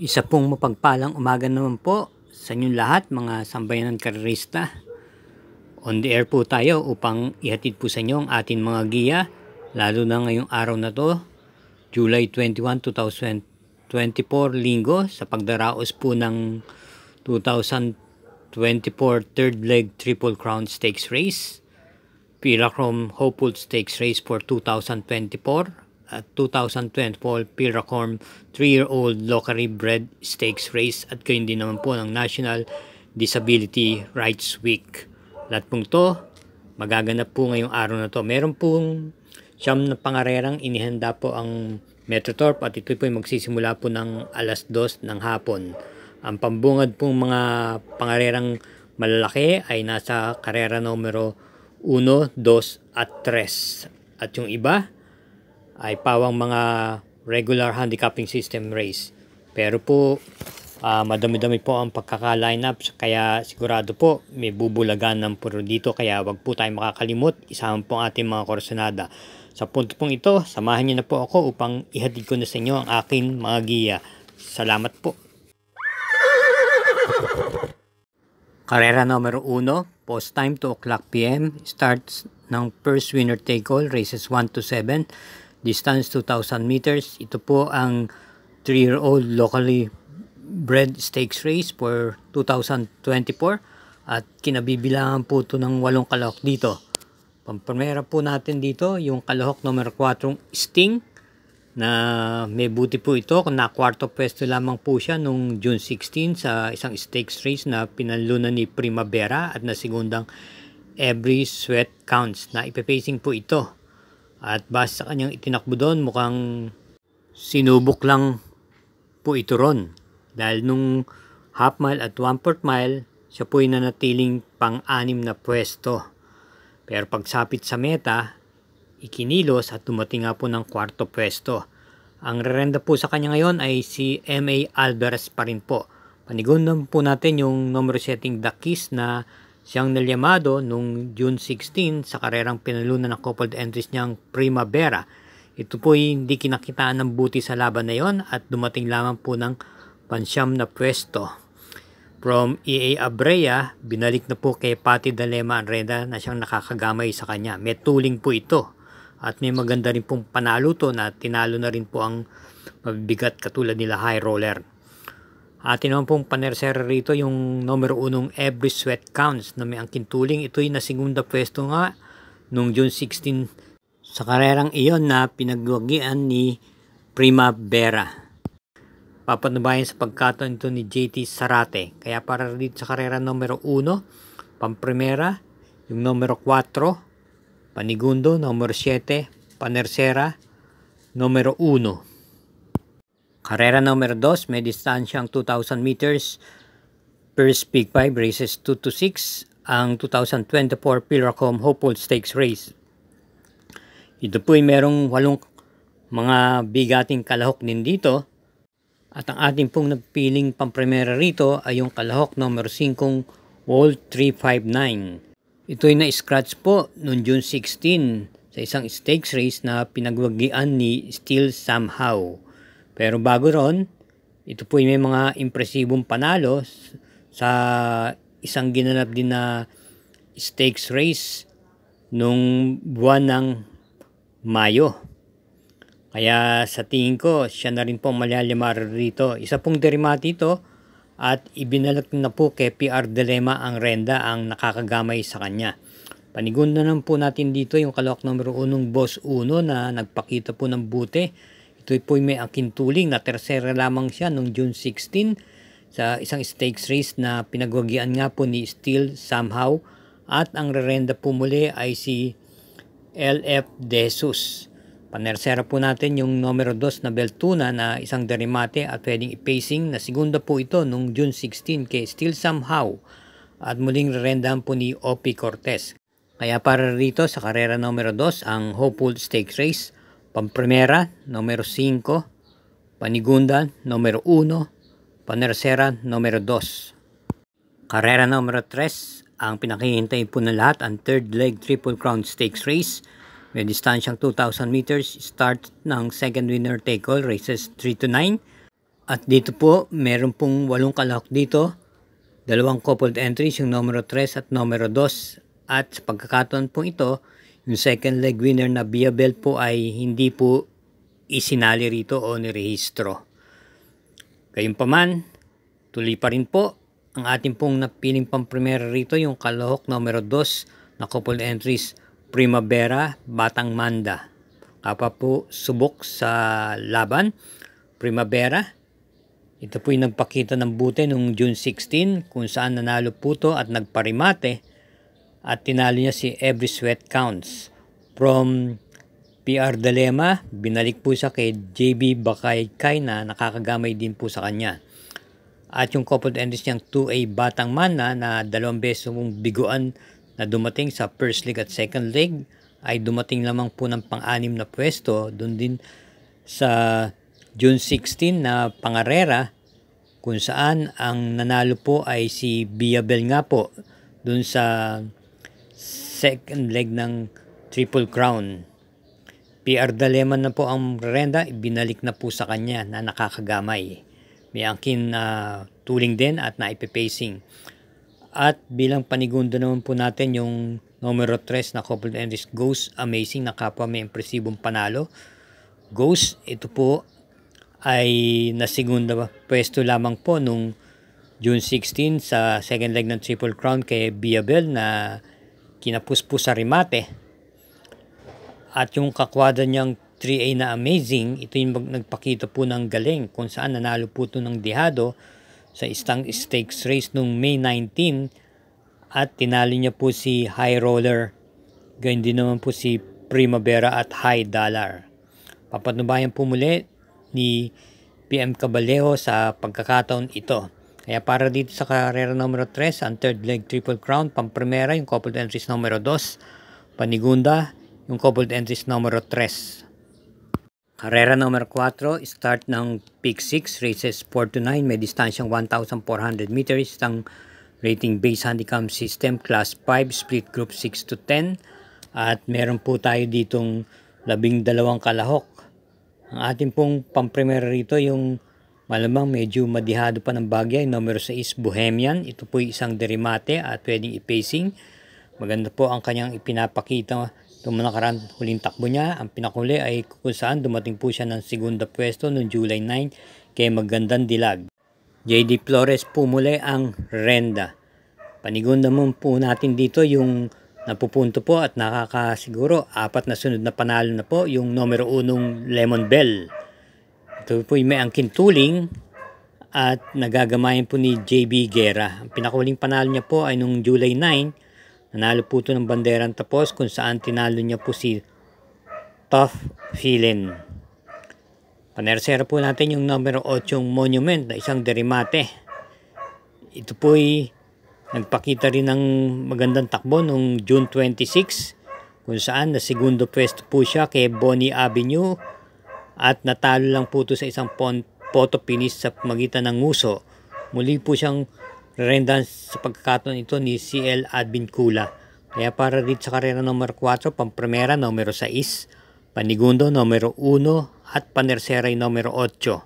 Isa pong mapagpalang umaga naman po sa inyong lahat mga sambayanan karerista. On the air po tayo upang ihatid po sa inyo ang ating mga giya, lalo na ngayong araw na to, July 21, 2024, Linggo, sa pagdaraos po ng 2024 third leg Triple Crown Stakes Race, Piracrom Hopeful Stakes Race for 2024, at 2024 Piracrom 3-year-old locally bred stakes race, at gayon din naman po ng National Disability Rights Week. Lahat pong to magaganap po ngayong araw na to. Meron pong siyam na pangarerang inihanda po ang Metrotorp, at ito po ay magsisimula po ng alas 2 ng hapon. Ang pambungad pong mga pangarerang malalaki ay nasa karera numero 1, 2 at 3. At yung iba ay pawang mga regular handicapping system race. Pero po madami-dami po ang pagkaka-line up, kaya sigurado po may bubulagan ng puro dito, kaya wag po tayo makakalimot, isama po ang ating mga korsonada. Sa punto pong ito, samahan niyo na po ako upang ihatid ko na sa inyo ang aking mga giya. Salamat po. Karera numero 1, post time 2 o'clock p.m. Starts ng first winner take all, races 1 to 7. Distance 2,000 meters. Ito po ang 3-year-old locally bred stakes race for 2024. At kinabibilangan po ito ng 8 kalahok dito. Pampamera po natin dito yung kalahok numero 4 Sting, na may buti po ito kung na-kwarto pwesto lamang po siya nung June 16 sa isang stakes race na pinalunan ni Primavera, at na segundang Every Sweat Counts, na ipepacing po ito. At base sa kanyang itinakbo doon, mukhang sinubok lang po ito ron. Dahil nung half mile at 1/4 mile, siya po ay nanatiling pang-6 na pwesto. Pero pagsapit sa meta, ikinilos at dumating nga po ng 4th pwesto. Ang rerenda po sa kanya ngayon ay si M.A. Alvarez pa rin po. Panigundan po natin yung numero setting The Kiss na siyang nalyamado nung June 16 sa karerang pinalunan ng coupled entries niyang Primavera. Ito po ay hindi kinakitaan ng buti sa laban na yon, at dumating lamang po ng 9 na pwesto. From E.A. Abrea, binalik na po kay Patty Dalema ang renda na siyang nakakagamay sa kanya. May tuling po ito, at may maganda rin pong panalo to na tinalo na rin po ang mabibigat katulad nila High Roller. Atin naman pong panersera rito yung numero 1 Every Sweat Counts na may angkin tuling. Ito'y na segunda pwesto nga nung June 16 sa karerang iyon na pinagwagian ni Primavera. Papatubayan sa pagkataon ito ni JT Sarate. Kaya para dito sa karera numero 1, pamprimera, yung numero 4, panigundo, numero 7, panersera, numero 1. Karera numero 2, may distansyang 2,000 meters. First Big 5, races 2 to 6, ang 2024 Piracrom Hopeful Stakes Race. Ito po ay merong 8 mga bigating kalahok din dito. At ang ating pong nagpiling pamprimera rito ay yung kalahok numero 5, Wall 359. Ito ay na-scratch po noong June 16 sa isang stakes race na pinagwagian ni Still Somehow. Pero bago ron, ito po ay may mga impresibong panalo sa isang ginanap din na stakes race nung buwan ng Mayo. Kaya sa tingin ko, siya na rin po malyalimar rito. Isa pong derimati ito, at ibinalat na po kay PR Dilema ang renda ang nakakagamay sa kanya. Panigunda naman po natin dito yung kalahok numero 1 Boss 1 na nagpakita po ng buti. Ito po may angkin tuling na tersera lamang siya noong June 16 sa isang stakes race na pinagwagian nga po ni Still Somehow, at ang rerenda po muli ay si LF De Jesus. Panersera po natin yung numero 2 na Beltuna na isang derimate at pwedeng ipacing na segunda po ito noong June 16 kay Still Somehow, at muling rerendahan po ni O.P. Cortez. Kaya para rito sa karera numero 2 ang Hopeful Stakes Race, pamprimera, numero 5, panigunda, numero 1, panersera, numero 2. Karera numero 3, ang pinakihintay po na lahat, ang third leg Triple Crown Stakes Race. May distansyang 2,000 meters. Start ng second winner take all, races 3 to 9. At dito po, meron pong 8 kalahok dito. 2 coupled entries, yung numero 3 at numero 2. At sa pagkakataon po ito, yung second leg winner na Viabel po ay hindi po isinali rito o nirehistro. Gayunpaman, tuloy pa rin po ang ating pong napiling pampremera rito, yung kalahok numero 2 na coupled entries, Primavera, Batang Manda. Kapwa po subok sa laban, Primavera. Ito po yung nagpakita ng buti noong June 16 kung saan nanalo po to at nagparimate at tinalo niya si Every Sweat Counts. From PR Dilema, binalik po siya kay JB Bakaykay na nakakagamay din po sa kanya. At yung coupled entries niyang 2A Batang Mana na 2 beses mong biguan na dumating sa first leg at second leg ay dumating lamang po ng pang-anim na pwesto. Doon din sa June 16 na pangarera kung saan ang nanalo po ay si Viabel nga po doon sa second leg ng Triple Crown. PR Dilema na po ang renda, ibinalik na po sa kanya na nakakagamay. May angkin tuling din at naipipacing. At bilang panigundo naman po natin yung numero 3 na coupled entries, Ghost Amazing na kapwa may impresibong panalo. Ghost, ito po ay nasigunda pwesto lamang po nung June 16 sa second leg ng Triple Crown kay Viabel na kinapus po sa remate. At yung kakwada niyang 3A na Amazing, ito yung nagpakita po ng galing kung saan nanalo po ito ng dihado sa isang stakes race nung May 19 at tinalo niya po si High Roller. Ganyan din naman po si Primavera at High Dollar. Papatnubayan po muli ni PM Cabalejo sa pagkakataon ito. Kaya para dito sa karera numero 3, ang third leg Triple Crown, pampremera yung coupled entries numero 2, panigunda yung coupled entries numero 3. Karera numero 4, start ng Peak 6, races 4 to 9, may distansyang 1,400 meters, isang rating base handicap system, class 5, split group 6 to 10, at meron po tayo ditong 12 kalahok. Ang ating pong pampremera rito, yung malamang medyo madihado pa ng bagya, yung numero 6, Bohemian. Ito po isang derimate at pwedeng i-pacing. Maganda po ang kanyang ipinapakita itong nakaraan huling takbo niya. Ang pinakuli ay kung saan dumating po siya ng segunda pwesto noong July 9 kay Magandang Dilag. JD Flores po muli ang renda. Panigunda mo po natin dito yung napupunto po at nakakasiguro 4 na sunod na panalo na po yung numero 1 Lemon Bell. Ito po yung may angkin tuling at nagagamayan po ni JB Guerra. Ang pinakahuling panalo niya po ay nung July 9. Nanalo po ito ng banderang tapos kung saan tinalo niya po si Tough Feeling. Panersera po natin yung numero 8 Monument na isang derimate. Ito po ay nagpakita rin ng magandang takbo noong June 26 kung saan na segundo pwesto po siya kay Bonnie Avenue at natalo lang po ito sa isang photo finish sa magitan ng nguso. Muli po siyang rendan sa pagkakataon ito ni CL Advincula. Kaya para dito sa karera numero 4, pampremera numero 6, panigundo numero 1 at panersera numero 8.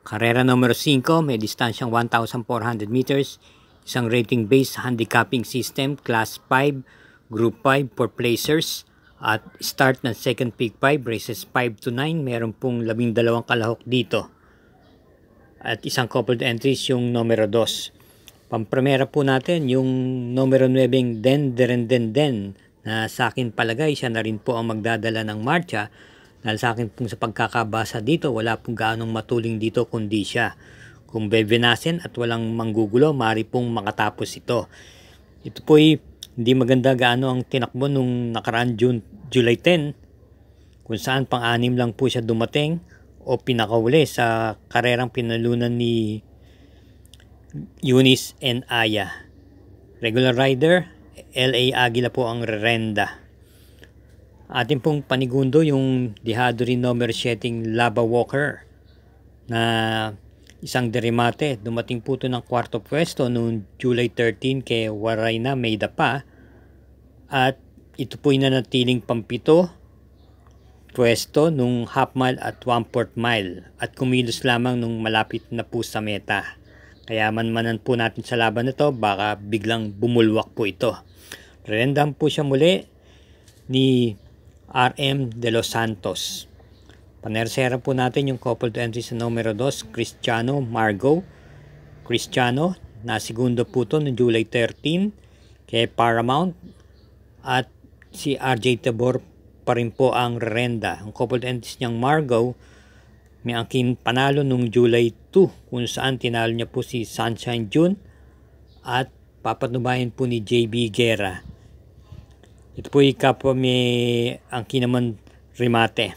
Karera numero 5, may distansyang 1,400 meters, isang rating based handicapping system, class 5, group 5 for placers, at start ng second peak 5, races 5 to 9, meron pong 12 kalahok dito. At isang coupled entries yung numero 2. Pampremera po natin yung numero 9 Den na sa akin palagay siya na rin po ang magdadala ng marcha. Dahil sa akin pong sa pagkakabasa dito, wala pong gaanong matuling dito kundi siya. Kung bebenasin at walang manggugulo, mari pong makatapos ito. Ito po ay hindi maganda gaano ang tinakbo nung nakaraan July 10, kung saan pang-anim lang po siya dumating o pinakauli sa karerang pinalunan ni Eunice and Aya. Regular rider, LA Aguila po ang renda. Ating pong panigundo yung dihado rin numero 7 Lava Walker na isang derimate. Dumating po ito ng kwarto pwesto noong July 13 kay Warayna Mayda pa. At ito po yung nanatiling pampito pwesto nung half mile at 1/4 mile at kumilos lamang nung malapit na po sa meta. Kaya manmanan po natin sa laban na to, baka biglang bumulwak po ito. Rendan po siya muli ni RM De Los Santos. Panersera po natin yung coupled entry sa numero 2, Cristiano Margot. Cristiano, na segundo po to noong July 13 kay Paramount, at si RJ Tabor pa rin po ang rerenda. Ang coupled entries niyang Margot, may angkin panalo nung July 2 kung saan tinalo niya po si Sunshine June at papatubayan po ni JB Guerra. Ito po kapwa may angkin naman remate.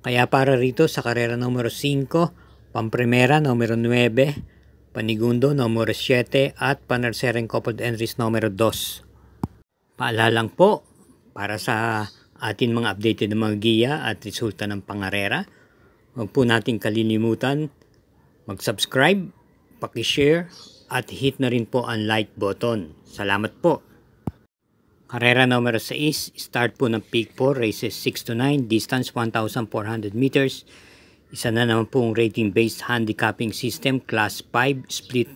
Kaya para rito sa karera numero 5, pamprimera numero 9, panigundo numero 7 at panersereng coupled entries numero 2. Paalalang po, para sa atin mga updated na mga giya at resulta ng pangarera, huwag po natin kalilimutan mag-subscribe, paki-share at hit na rin po ang like button. Salamat po. Karera numero 6, start po ng Peak 4, races 6 to 9, distance 1,400 meters. Isa na naman pong rating-based handicapping system, class 5, split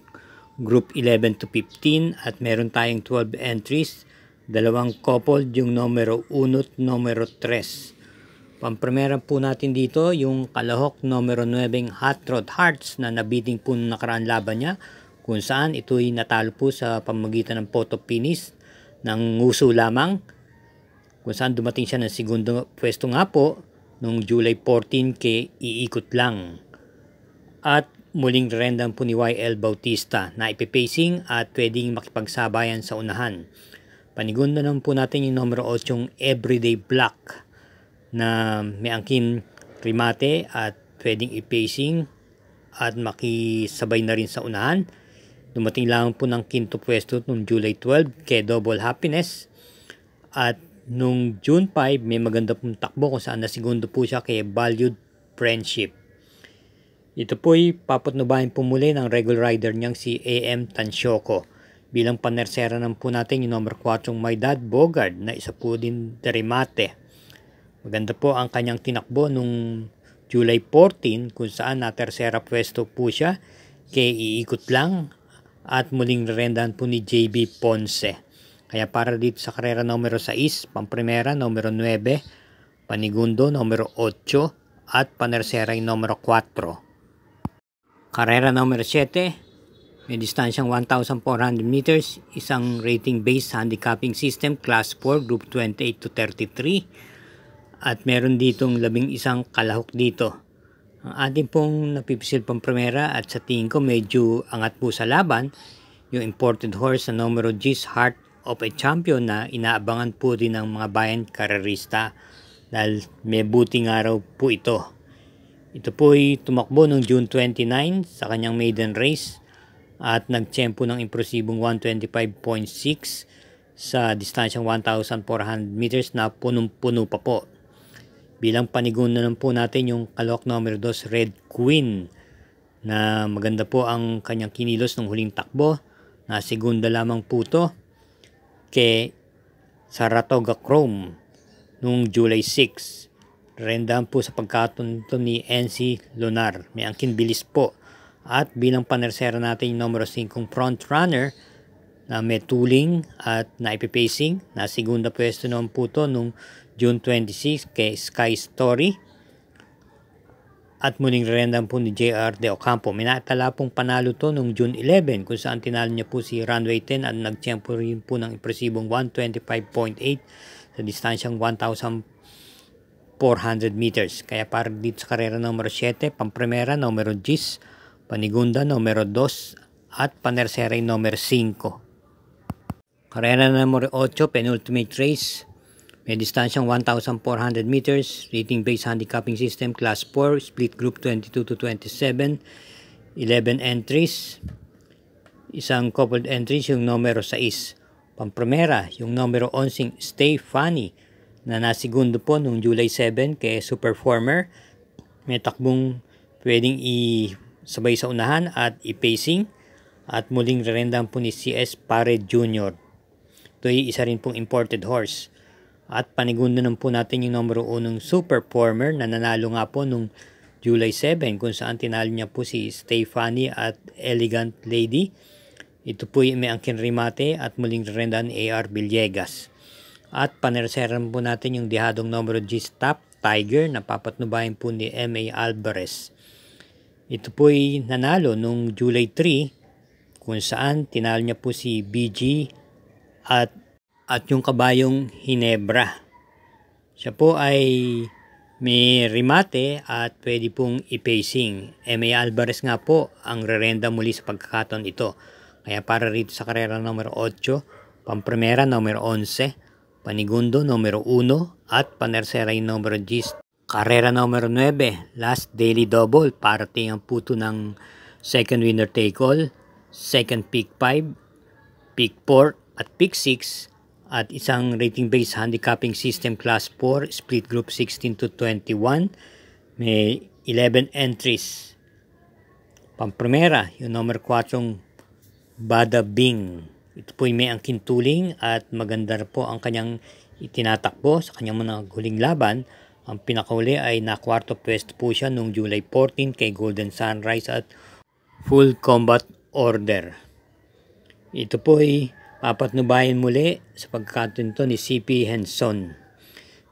group 11 to 15 at meron tayong 12 entries. Dalawang coupled, yung numero 1 at numero 3. Pamprimera po natin dito yung kalahok numero 9 Hot Rod Hearts na nabiting po nakaraan laban niya, kung saan ito'y natalo po sa pamamagitan ng photo finish ng nguso lamang, kung saan dumating siya ng segundo pwesto nga po noong July 14 kay iikot lang. At muling rendan po ni YL Bautista na ipipacing at pwedeng makipagsabayan sa unahan. Panigundo naman po natin yung numero 8 Everyday Black na may angkin remate at pwedeng i-pacing at makisabay na rin sa unahan. Dumating lang po ng quinto pwesto noong July 12 kay Double Happiness. At nung June 5 may maganda pong takbo kung saan na segundo po siya kay Valued Friendship. Ito po'y papatnubayan po muli ng regular rider niyang si AM Tansyoco. Bilang panersera naman po natin yung number 4 My Dad Bogard na isa po din remate. Maganda po ang kanyang tinakbo nung July 14 kung saan na tersera pwesto po siya kay iikot lang at muling rendahan po ni JB Ponce. Kaya para dito sa karera numero 6, pamprimera numero 9, panigundo numero 8 at panersera yung numero 4. Karera numero 7, may distansyang 1,400 meters, isang rating-based handicapping system, class 4, group 28 to 33. At meron ditong 11 kalahok dito. Ang ating pong napipisil pang primera at sa tingin ko medyo angat po sa laban, yung imported horse na numero G's Heart of a Champion na inaabangan po din ng mga bayan karerista dahil may buting araw po ito. Ito po ay tumakbo noong June 29 sa kanyang maiden race at nagtiyempo ng impresibong 125.6 sa distansyang 1,400 meters na punong-puno pa po. Bilang panigundo naman po natin yung kalahok numero 2 Red Queen na maganda po ang kanyang kinilos ng huling takbo na segunda lamang po to kay Saratoga Chrome noong July 6. Rendahan po sa pagkatunto ni NC Lunar. May angkin bilis po. At bilang panersera natin yung numero 5 front runner na may tuling at naipipacing na segunda pwesto naman po to nung June 26 kay Sky Story. At muling rendahan po ni JR De Ocampo. May natala pong panalo to nung June 11 kung saan tinalo niya po si Runway 10 at nagtiyempo rin po ng impresibong 125.8 sa distansyang 1,400 meters. Kaya para dito sa karera numero 7, pamprimera numero 10, panigunda numero 2 at panersera numero 5. Karera numero 8, penultimate race. May distansyang 1,400 meters, rating-based handicapping system, class 4, split group 22 to 27, 11 entries. Isang coupled entries yung numero 6. Pamprimera, yung numero 11, Stay Funny, na nasigundo po noong July 7 kay Superformer. May takbong pwedeng sabay sa unahan at i-pacing at muling rendahan po ni CS Pare Jr. Ito ay isa rin pong imported horse. At panigundanan po natin yung numero 1 Superformer na nanalo nga po nung July 7 kung saan tinalo niya po si Stephanie at Elegant Lady. Ito po yung may angkin remate at muling rendan AR Villegas. At panerseran po natin yung dihadong numero G Stop Tiger na papatnubayan po ni M.A. Alvarez. Ito po ay nanalo nung July 3 kung saan tinalo niya po si BG at yung kabayong Hinebra. Siya po ay may remate at pwede pong i-pacing. M.A. Alvarez nga po ang rerenda muli sa pagkakataon ito. Kaya para rito sa karera numero 8, pampremera numero 11, panigundo numero 1 at panersera yung numero 10. Karera numero 9, last daily double para tingnan puto ng second winner take all, second pick 5, pick 4 at pick 6 at isang rating based handicapping system class 4 split group 16 to 21. May 11 entries. Pampremera yung numero 4 Bada Bing. Ito po may angkin tuling at maganda po ang kanyang itinatakbo sa kanyang mga huling laban. Ang pinakahuli ay na kwarto pwesto po siya noong July 14 kay Golden Sunrise at Full Combat Order. Ito po ay papatnubayan muli sa pagkakataon ito ni CP Henson.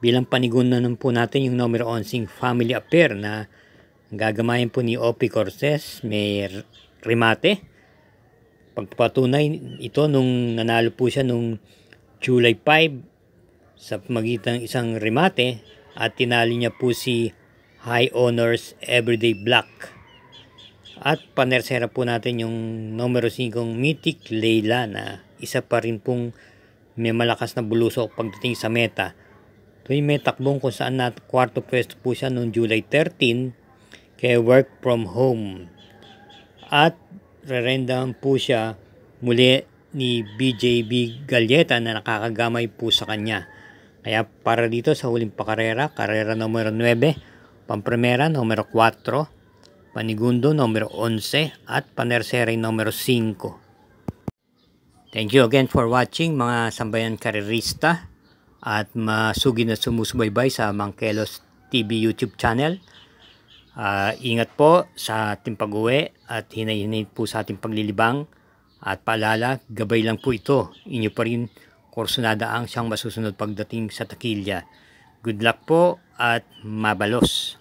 Bilang panigunan po natin yung numero 11 Family Affair na gagamayan po ni Opie Cortez. May remate. Pagpatunay ito nung nanalo po siya nung July 5 sa magitan ng isang remate at tinalo niya po si High Honors Everyday Black. At panersera po natin yung numero 5 Mythic Leila na isa pa rin pong may malakas na bulusok pagdating sa meta. Ito yung may takbong kung saan na kwarto pwesto po siya noong July 13 kay Work From Home. At rerendahan po siya muli ni BJB Galleta na nakakagamay po sa kanya. Kaya para dito sa huling pakarera, karera numero 9, pampremera numero 4, panigundo numero 11 at panersera numero 5. Thank you again for watching mga sambayan karerista at masugid na sumusubaybay sa Mangkelos TV YouTube channel. Ingat po sa ating pag-uwi at hinay-hinay po sa ating paglilibang. At paalala, gabay lang po ito. Inyo pa rin Corsonada ang siyang masusunod pagdating sa takilya. Good luck po at mabalos!